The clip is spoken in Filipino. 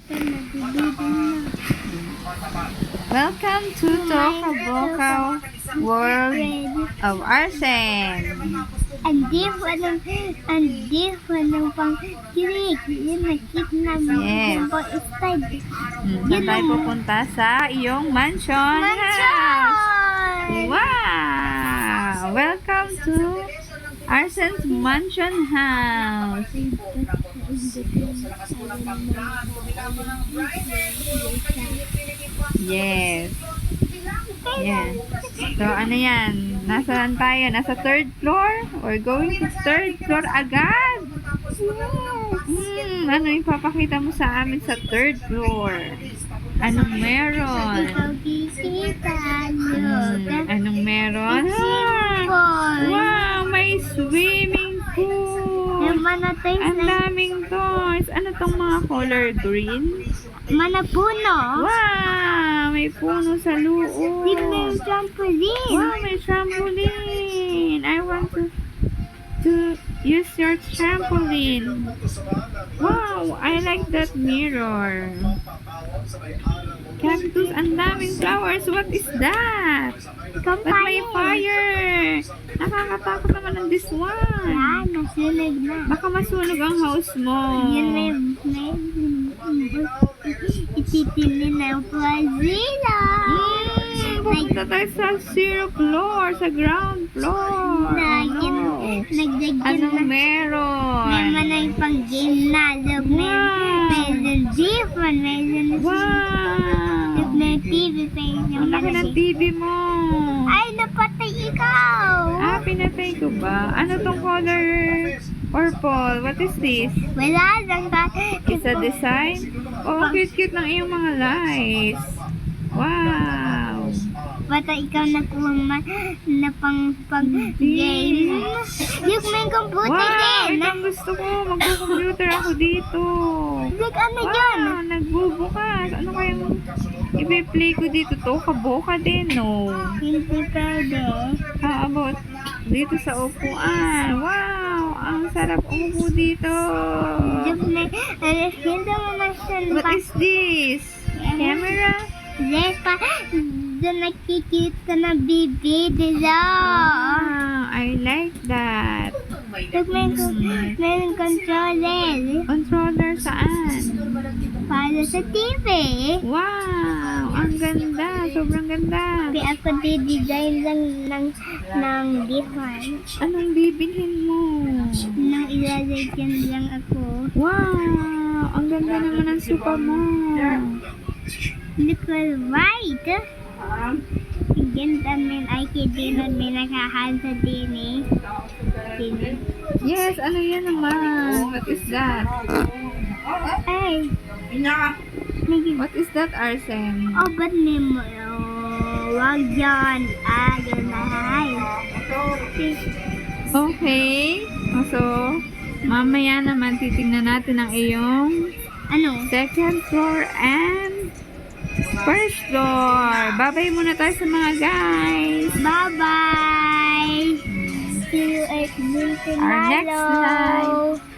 Welcome to Tokaboka World of Arsen. Hindi walang pang kilig. Yun nakit namin. Yes. Yung pang style. Saan tayo pupunta sa iyong mansion house? Wow! Welcome to Arsen's mansion house. Yes. Yeah. So, ano yan? Nasaan tayo? Nasa third floor? We're going to third floor agad? Ano yung papakita mo sa amin sa third floor? Anong meron? Anong meron? Wow! May swimming pool! Ang daming toys! Ano tong mga color green? Manapuno. Wow! May puno sa loob. May trampoline. Wow! May trampoline! I want to use your trampoline. Wow! I like that mirror. Cactus, ang daming flowers. What is that? But may fire. Nakakatakot naman ang this one. Nasunog na. Baka masunog ang house mo. Yun may ititinin ng Brazila. Pupunta tayo sa zero floor, sa ground floor. Anong meron? May manay pang game na. May different. Wow! May TV. Ang laki ng TV mo. Ay, napatay ikaw. Pinatay ko ba? Ano tong color purple? What is this? Wala lang ba? It's a design? Oh, cute-cute ng iyong mga lights. Wow! Bata ikaw nakuha na pang game. Yung may computer Wow! din. Ito ang gusto ko. Magko-computer ako dito. Look, ano yun? Wow! Nagbubukas. Ano kayang i-play ko dito? Tokaboka din, no? Hindi pwede. How about dito sa upuan? Wow! Ang sarap upo dito. Yung may, hindi mo na siya What is this? Camera? pa. Doon nakikita ka na bibi. Dilo. Wow! I like that. Look, may controller. Controller saan? Para sa TV. Wow! Ang ganda. Sobrang ganda. Kaya ako di-design lang ng different. Anong bibilhin mo? Nang ilalagyan lang ako. Wow! Ang ganda naman ng sofa mo. Look right. Ang ganda min ay kidinan may nakahanda din eh. Yes, ano yan naman? What is that? Ay. What is that, Arsen? Oh, ba't may mo? Wag yan. Yun na. Okay. So, mamaya naman titingnan natin ang iyong Ano? second floor and first floor. Babay muna tayo sa mga guys. Bye-bye. See you at Our next live.